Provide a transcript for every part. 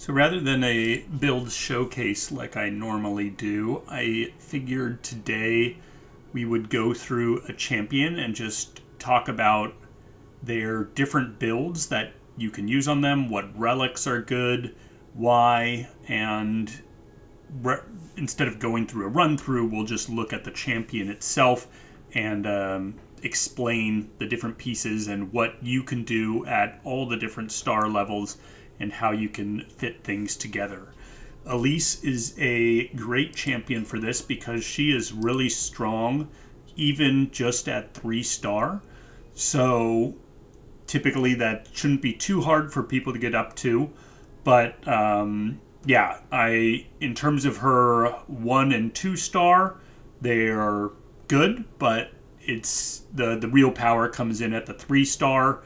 So rather than a build showcase like I normally do, I figured today we would go through a champion and just talk about their different builds that you can use on them, what relics are good, why, and instead of going through a run through, we'll just look at the champion itself and explain the different pieces and what you can do at all the different star levels and how you can fit things together. Elise is a great champion for this because she is really strong, even just at 3-star. So typically that shouldn't be too hard for people to get up to. But in terms of her 1 and 2-star, they are good, but it's the real power comes in at the 3-star.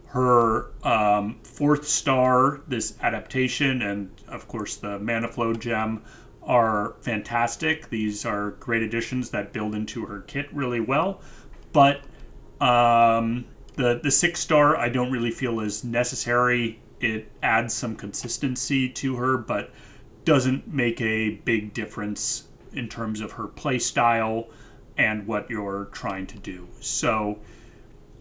Her 4th star, this adaptation, and of course the Mana Flow gem are fantastic. These are great additions that build into her kit really well. But the 6-star I don't really feel is necessary. It adds some consistency to her, but doesn't make a big difference in terms of her play style and what you're trying to do. So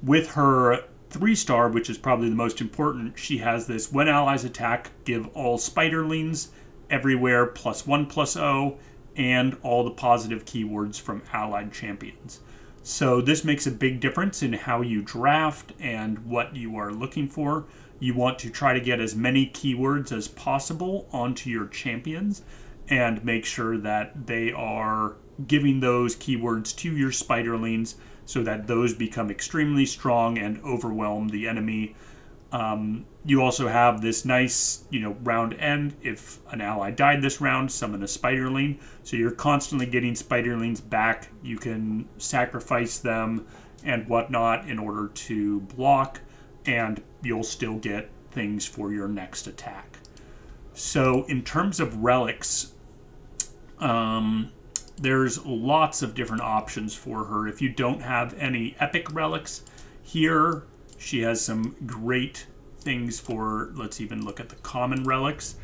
with her 3-star, which is probably the most important, she has this: when allies attack, give all spiderlings everywhere +1/+0 and all the positive keywords from allied champions. So this makes a big difference in how you draft and what you are looking for. You want to try to get as many keywords as possible onto your champions and make sure that they are giving those keywords to your spiderlings so that those become extremely strong and overwhelm the enemy. You also have this nice, round end. If an ally died this round, summon a spiderling. So you're constantly getting spiderlings back. You can sacrifice them and whatnot in order to block, and you'll still get things for your next attack. So in terms of relics, there's lots of different options for her. If you don't have any epic relics here, she has some great things for, let's even look at the common relics.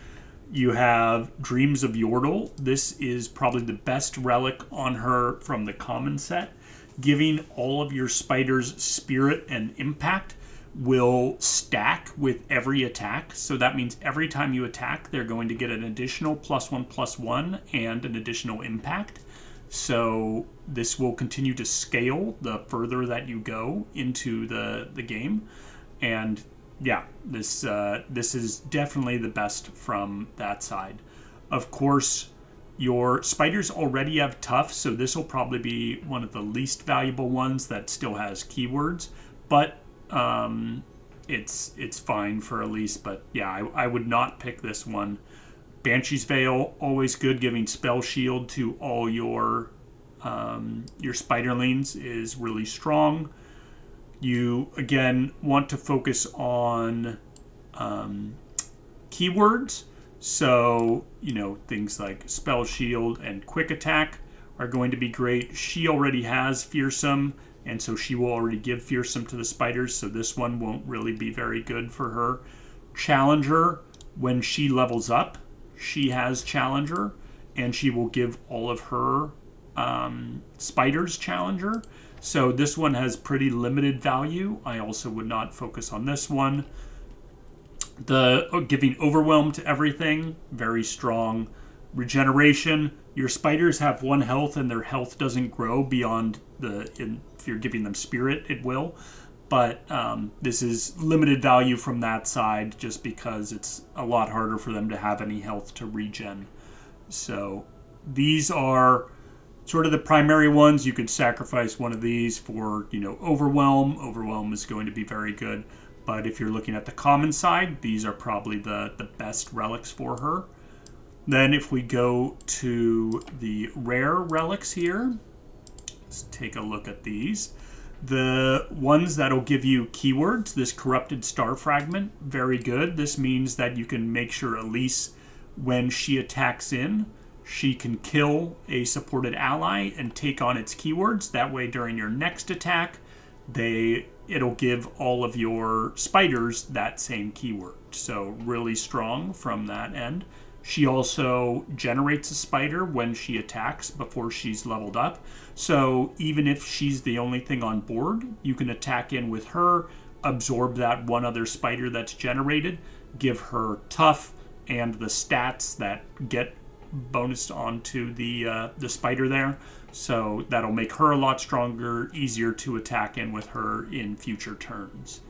You have Dreams of Yordle. This is probably the best relic on her from the common set. Giving all of your spiders spirit and impact will stack with every attack. So that means every time you attack, they're going to get an additional +1/+1 and an additional impact. So this will continue to scale the further that you go into the game. And this is definitely the best from that side. Of course, your spiders already have tough, so this will probably be one of the least valuable ones that still has keywords. But it's fine for Elise. But I would not pick this one. Banshee's Veil, always good, giving spell shield to all your spiderlings is really strong. You, again, want to focus on keywords. So, things like spell shield and quick attack are going to be great. She already has fearsome, and so she will already give fearsome to the spiders, so this one won't really be very good for her. Challenger, when she levels up, she has Challenger, and she will give all of her spiders Challenger. So this one has pretty limited value. I also would not focus on this one. Giving Overwhelm to everything, very strong. Regeneration, your spiders have 1 health and their health doesn't grow beyond if you're giving them spirit, it will. But this is limited value from that side just because it's a lot harder for them to have any health to regen. So these are sort of the primary ones. You could sacrifice one of these for, Overwhelm. Overwhelm is going to be very good. But if you're looking at the common side, these are probably the best relics for her. Then if we go to the rare relics here, let's take a look at these. The ones that'll give you keywords, this Corrupted Star Fragment, very good. This means that you can make sure Elise, when she attacks in, she can kill a supported ally and take on its keywords. That way, during your next attack, it'll give all of your spiders that same keyword. so really strong from that end. She also generates a spider when she attacks before she's leveled up. So even if she's the only thing on board, you can attack in with her, absorb that one other spider that's generated, give her tough and the stats that get bonused onto the spider there. So that'll make her a lot stronger, easier to attack in with her in future turns.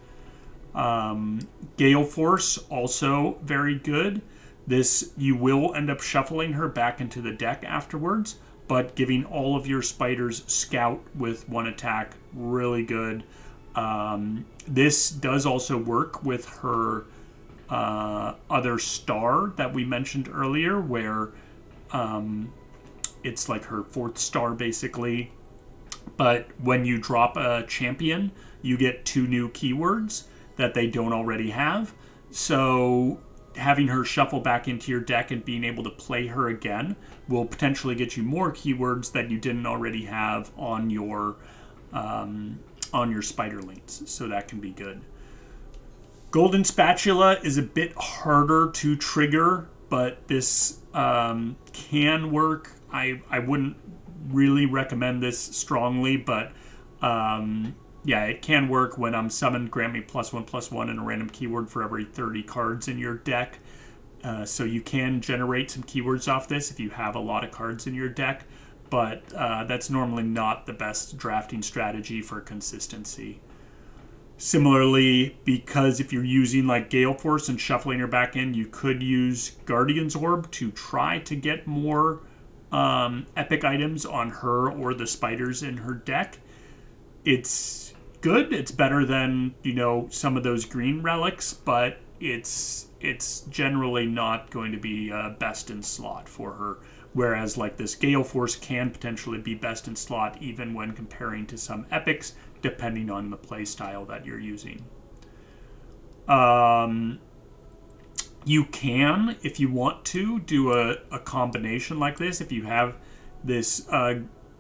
Gale Force, also very good. This, you will end up shuffling her back into the deck afterwards, but giving all of your spiders scout with one attack, really good. This does also work with her other star that we mentioned earlier, where it's like her 4th star basically. But when you drop a champion, you get 2 new keywords that they don't already have. So having her shuffle back into your deck and being able to play her again will potentially get you more keywords that you didn't already have on your spiderlings. So that can be good. Golden Spatula is a bit harder to trigger, but this can work. I wouldn't really recommend this strongly, but yeah, it can work. When I'm summoned, grant me +1/+1 and a random keyword for every 30 cards in your deck. So you can generate some keywords off this if you have a lot of cards in your deck, but that's normally not the best drafting strategy for consistency. Similarly, because if you're using like Gale Force and shuffling her back in, you could use Guardian's Orb to try to get more epic items on her or the spiders in her deck. It's good. It's better than, some of those green relics, but it's generally not going to be best in slot for her. Whereas like this Gale Force can potentially be best in slot even when comparing to some epics, depending on the play style that you're using. You can, if you want to, do a combination like this. If you have this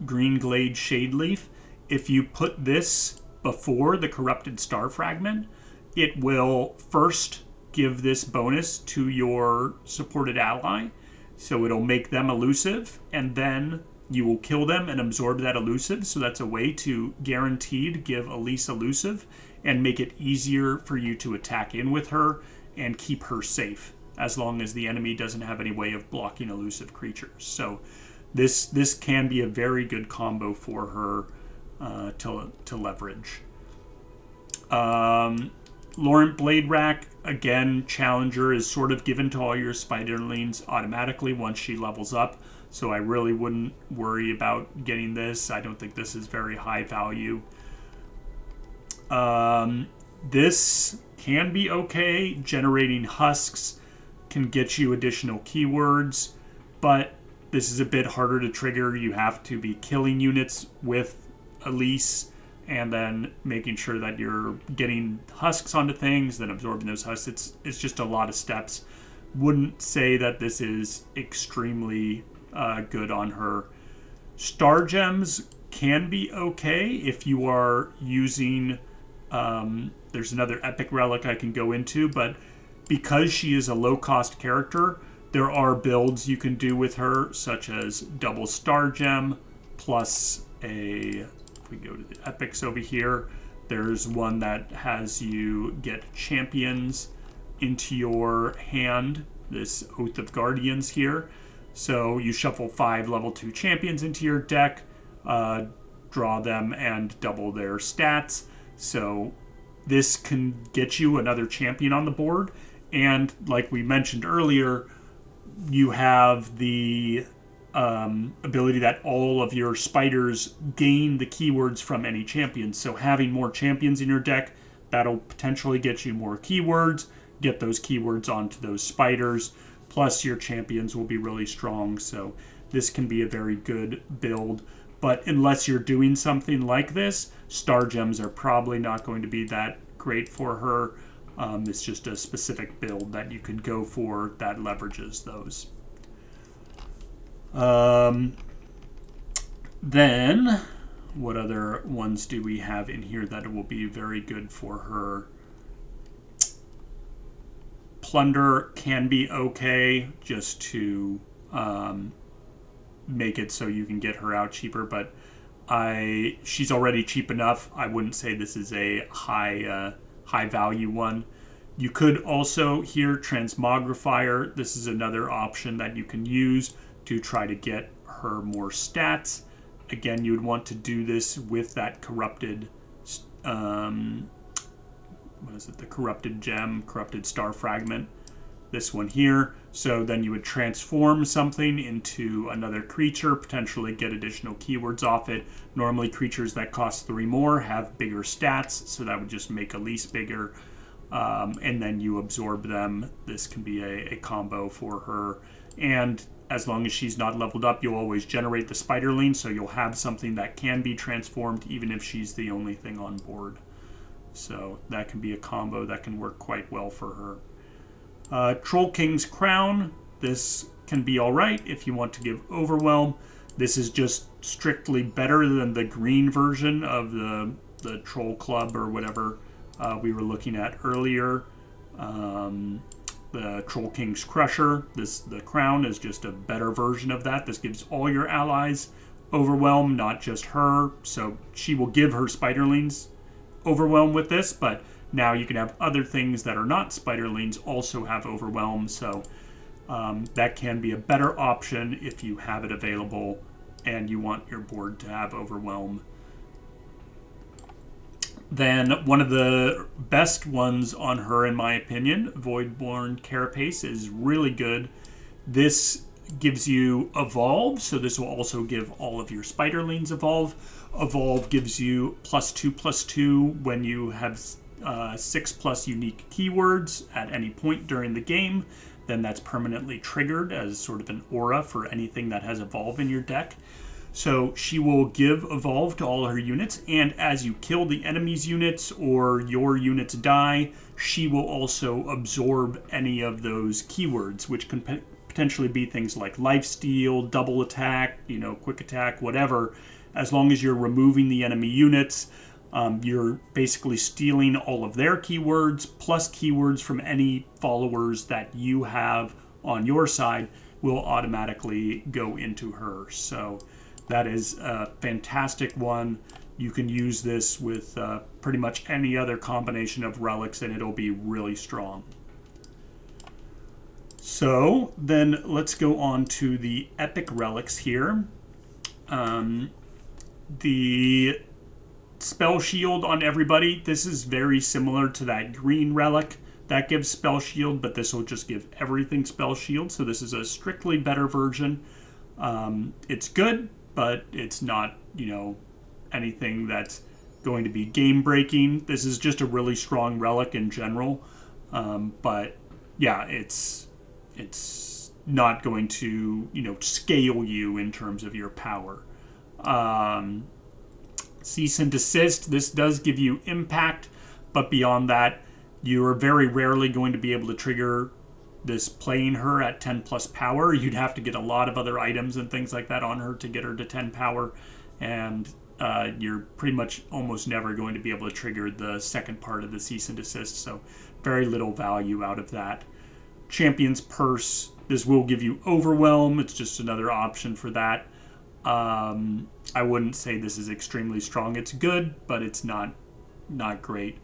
Green Glade Shade Leaf, if you put this before the Corrupted Star Fragment, it will first give this bonus to your supported ally. So it'll make them elusive, and then you will kill them and absorb that elusive. So that's a way to guaranteed give Elise elusive and make it easier for you to attack in with her and keep her safe, as long as the enemy doesn't have any way of blocking elusive creatures. So this can be a very good combo for her to leverage. Laurent Blade Rack, again, Challenger is sort of given to all your spiderlings automatically once she levels up, so I really wouldn't worry about getting this. I don't think this is very high value. This can be okay. Generating husks can get you additional keywords, but this is a bit harder to trigger. You have to be killing units with Elise and then making sure that you're getting husks onto things, then absorbing those husks. It's just a lot of steps. Wouldn't say that this is extremely good on her. Star Gems can be okay if you are using... there's another epic relic I can go into, but because she is a low-cost character, there are builds you can do with her, such as double Star Gem plus a... If we go to the epics over here, there's one that has you get champions into your hand, this Oath of Guardians here. So you shuffle 5 level 2 champions into your deck, draw them, and double their stats. So this can get you another champion on the board. And like we mentioned earlier, you have the ability that all of your spiders gain the keywords from any champions. So having more champions in your deck, that'll potentially get you more keywords, get those keywords onto those spiders, plus your champions will be really strong. So this can be a very good build. But unless you're doing something like this, Star Gems are probably not going to be that great for her. It's just a specific build that you could go for that leverages those. Then, what other ones do we have in here that will be very good for her? Plunder can be okay just to make it so you can get her out cheaper, but she's already cheap enough. I wouldn't say this is a high value one. You could also here Transmogrifier. This is another option that you can use to try to get her more stats. Again, you would want to do this with that corrupted, what is it? The corrupted gem, corrupted star fragment. This one here. So then you would transform something into another creature, potentially get additional keywords off it. Normally creatures that cost 3 more have bigger stats, so that would just make Elise bigger. And then you absorb them. This can be a combo for her. And as long as she's not leveled up, you'll always generate the spiderling, so you'll have something that can be transformed even if she's the only thing on board. So that can be a combo that can work quite well for her. Troll King's Crown. This can be alright if you want to give Overwhelm. This is just strictly better than the green version of the Troll Club or whatever we were looking at earlier. The Troll King's Crusher. The Crown is just a better version of that. This gives all your allies Overwhelm, not just her. So she will give her spiderlings Overwhelm with this, but now you can have other things that are not spiderlings also have Overwhelm. So that can be a better option if you have it available and you want your board to have Overwhelm. Then one of the best ones on her, in my opinion, Voidborn Carapace, is really good. This gives you Evolve, so this will also give all of your spiderlings Evolve. Evolve gives you +2/+2 when you have 6+ unique keywords at any point during the game. Then that's permanently triggered as sort of an aura for anything that has Evolve in your deck. So she will give Evolve to all her units, and as you kill the enemy's units or your units die, she will also absorb any of those keywords, which can potentially be things like Lifesteal, Double Attack, Quick Attack, whatever. As long as you're removing the enemy units, you're basically stealing all of their keywords, plus keywords from any followers that you have on your side will automatically go into her. So that is a fantastic one. You can use this with pretty much any other combination of relics and it'll be really strong. So then let's go on to the epic relics here. The spell shield on everybody. This is very similar to that green relic that gives spell shield, but this will just give everything spell shield. So this is a strictly better version. It's good, but it's not, anything that's going to be game breaking. This is just a really strong relic in general. But yeah, it's not going to, scale you in terms of your power. Cease and desist. This does give you impact, but beyond that, you're very rarely going to be able to trigger this playing her at 10+ power. You'd have to get a lot of other items and things like that on her to get her to 10 power, and you're pretty much almost never going to be able to trigger the second part of the cease and desist, so very little value out of that. Champion's Purse. This will give you Overwhelm. It's just another option for that. I wouldn't say this is extremely strong. It's good, but it's not great.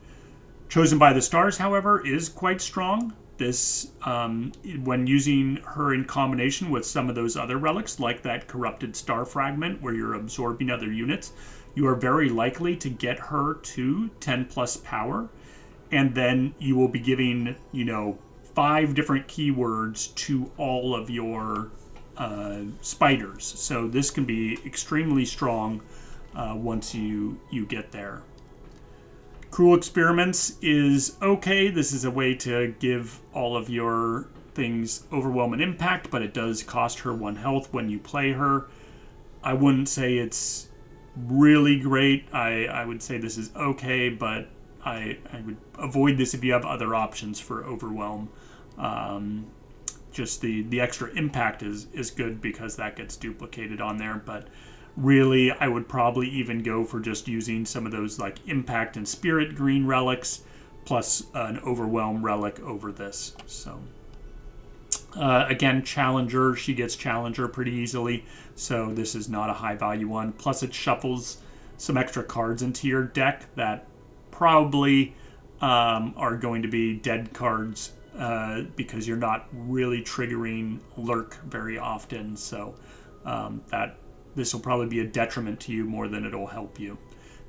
Chosen by the Stars, however, is quite strong. This, when using her in combination with some of those other relics, like that Corrupted Star Fragment, where you're absorbing other units, you are very likely to get her to 10+ power, and then you will be giving, 5 different keywords to all of your spiders. So this can be extremely strong once you get there. Cruel Experiments is okay. This is a way to give all of your things Overwhelm and Impact, but it does cost her 1 health when you play her. I wouldn't say it's really great. I would say this is okay, but I would avoid this if you have other options for Overwhelm. Just the extra impact is good because that gets duplicated on there, but really I would probably even go for just using some of those like impact and spirit green relics, plus an overwhelm relic over this. So again, Challenger, she gets Challenger pretty easily, so this is not a high value one. Plus it shuffles some extra cards into your deck that probably are going to be dead cards because you're not really triggering Lurk very often, so that this will probably be a detriment to you more than it'll help you.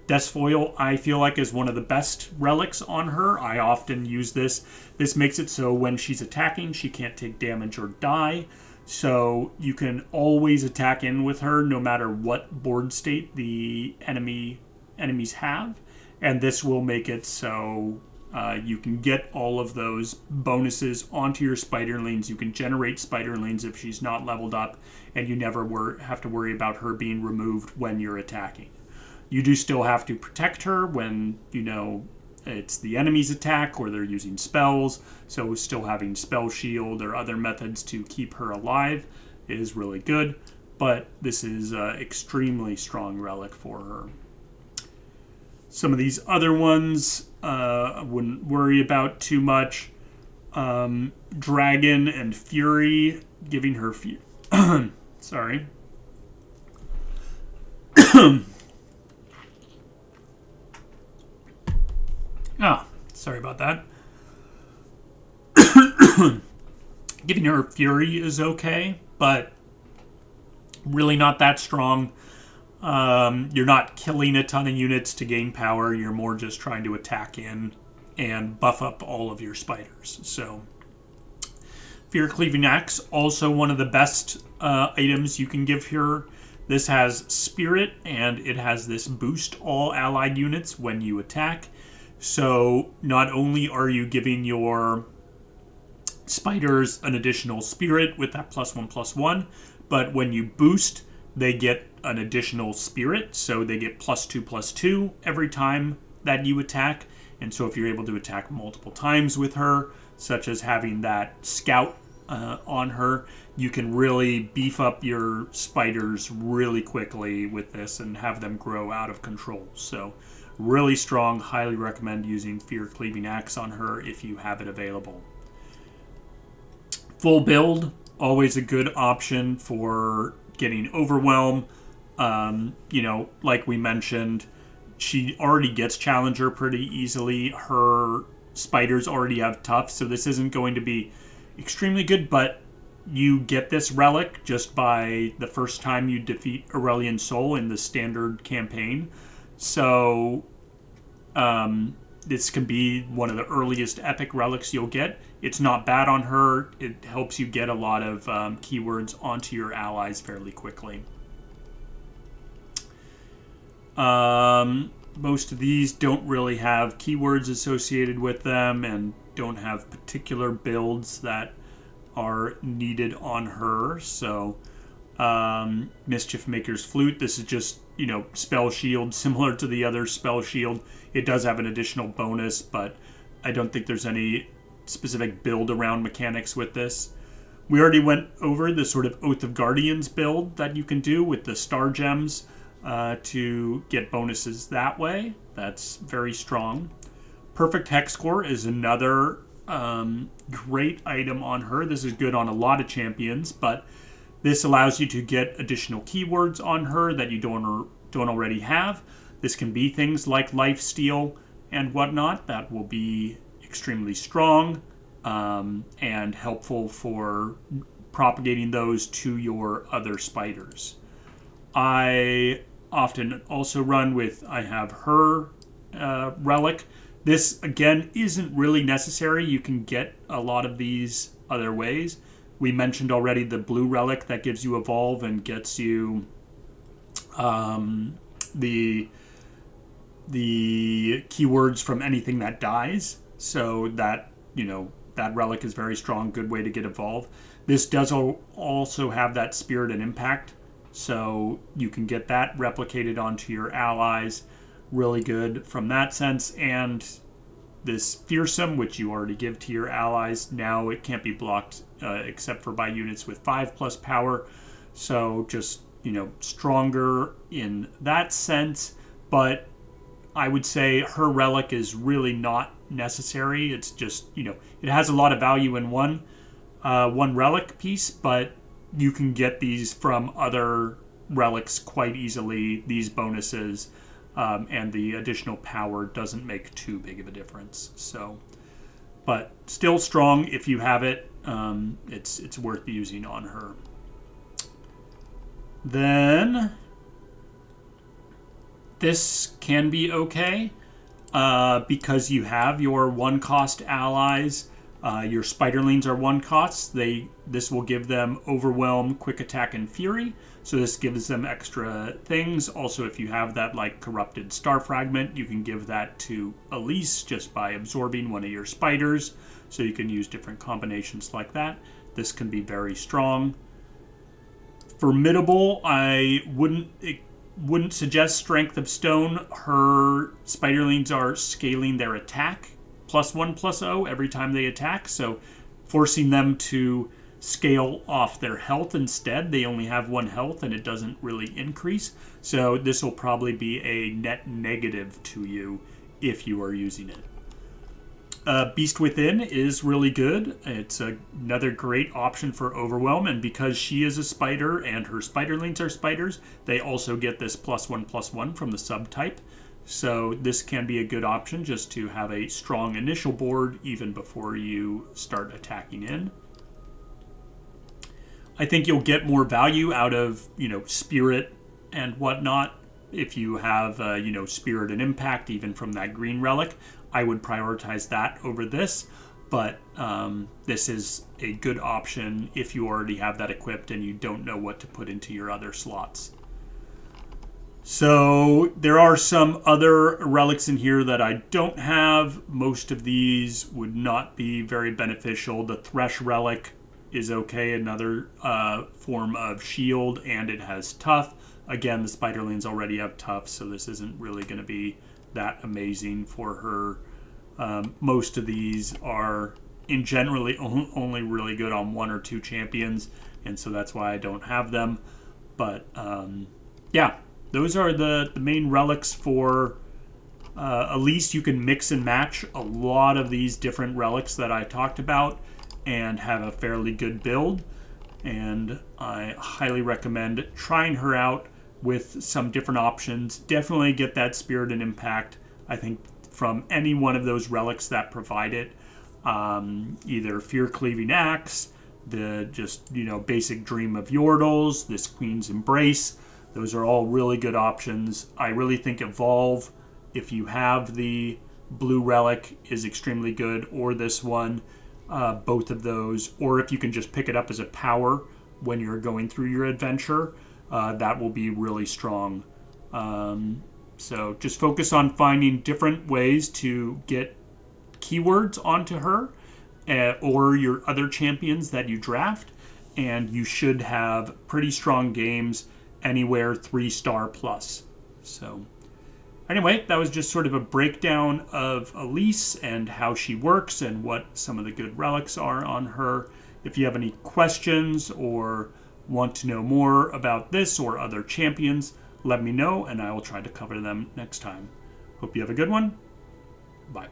Deathfoil, I feel like, is one of the best relics on her. I often use this. This makes it so when she's attacking, she can't take damage or die. So you can always attack in with her no matter what board state the enemies have. And this will make it so you can get all of those bonuses onto your spiderlings. You can generate spiderlings if she's not leveled up, and you never have to worry about her being removed when you're attacking. You do still have to protect her when, you know, it's the enemy's attack or they're using spells. So still having spell shield or other methods to keep her alive is really good. But this is an extremely strong relic for her. Some of these other ones I wouldn't worry about too much. Dragon and Fury, giving her... Sorry. Oh, sorry about that. Giving her Fury is okay, but really not that strong. You're not killing a ton of units to gain power. You're more just trying to attack in and buff up all of your spiders. So, Fear Cleaving Axe, also one of the best items you can give her. This has Spirit, and it has this boost all allied units when you attack. So not only are you giving your spiders an additional spirit with that +1/+1, but when you boost, they get an additional spirit, so they get +2/+2 every time that you attack. And so if you're able to attack multiple times with her, such as having that scout on her, you can really beef up your spiders really quickly with this and have them grow out of control. So really strong. Highly recommend using Fear Cleaving Axe on her if you have it available. Full build, always a good option for getting Overwhelm. You know, like we mentioned, she already gets Challenger pretty easily. Her spiders already have Tough, so this isn't going to be extremely good, but you get this relic just by the first time you defeat Aurelian Soul in the standard campaign. So this can be one of the earliest epic relics you'll get. It's not bad on her. It helps you get a lot of keywords onto your allies fairly quickly. Most of these don't really have keywords associated with them and don't have particular builds that are needed on her. So Mischief Maker's Flute, this is just, you know, spell shield, similar to the other spell shield. It does have an additional bonus, but I don't think there's any specific build around mechanics with this. We already went over the sort of Oath of Guardians build that you can do with the star gems to get bonuses that way. That's very strong. Perfect Hex Core is another great item on her. This is good on a lot of champions, but this allows you to get additional keywords on her that you don't already have. This can be things like lifesteal and whatnot that will be extremely strong and helpful for propagating those to your other spiders. I often also run with, I have her relic. This, again, isn't really necessary. You can get a lot of these other ways. We mentioned already the blue relic that gives you Evolve and gets you the keywords from anything that dies. So that, you know, that relic is very strong, good way to get Evolve. This does also have that Spirit and Impact, so you can get that replicated onto your allies. Really good from that sense. And this Fearsome, which you already give to your allies, now it can't be blocked except for by units with 5+ power. So just, you know, stronger in that sense. But I would say her relic is really not necessary. It's just, it has a lot of value in one relic piece, but you can get these from other relics quite easily, these bonuses, and the additional power doesn't make too big of a difference. So, but still strong if you have it. It's worth using on her. Then this can be okay because you have your 1-cost allies. Your spiderlings are 1 costs. This will give them overwhelm, quick attack, and fury. So this gives them extra things. Also, if you have that like corrupted star fragment, you can give that to Elise just by absorbing one of your spiders. So you can use different combinations like that. This can be very strong. Formidable, I wouldn't suggest Strength of Stone. Her spiderlings are scaling their attack +1/+0 every time they attack, so forcing them to scale off their health instead. They only have 1 health and it doesn't really increase, so this will probably be a net negative to you if you are using it. Beast Within is really good. It's another great option for Overwhelm, and because she is a spider and her spiderlings are spiders, they also get this +1/+1 from the subtype. So this can be a good option just to have a strong initial board even before you start attacking in. I think you'll get more value out of, Spirit and whatnot if you have, Spirit and Impact even from that green relic. I would prioritize that over this, but this is a good option if you already have that equipped and you don't know what to put into your other slots. So there are some other relics in here that I don't have. Most of these would not be very beneficial. The Thresh relic is okay, another form of shield, and it has tough. Again, the spiderlings already have tough, so this isn't really going to be that amazing for her. Most of these are in generally only really good on 1 or 2 champions, and so that's why I don't have them. But yeah, those are the main relics for Elise. You can mix and match a lot of these different relics that I talked about and have a fairly good build, and I highly recommend trying her out with some different options. Definitely get that Spirit and Impact, I think, from any one of those relics that provide it. Either Fear Cleaving Axe, the just, basic Dream of Yordles, this Queen's Embrace. Those are all really good options. I really think Evolve, if you have the blue relic, is extremely good, or this one. Both of those, or if you can just pick it up as a power when you're going through your adventure, that will be really strong. So just focus on finding different ways to get keywords onto her or your other champions that you draft, and you should have pretty strong games, anywhere 3-star plus. So anyway, that was just sort of a breakdown of Elise and how she works and what some of the good relics are on her. If you have any questions or want to know more about this or other champions, let me know and I will try to cover them next time. Hope you have a good one. Bye.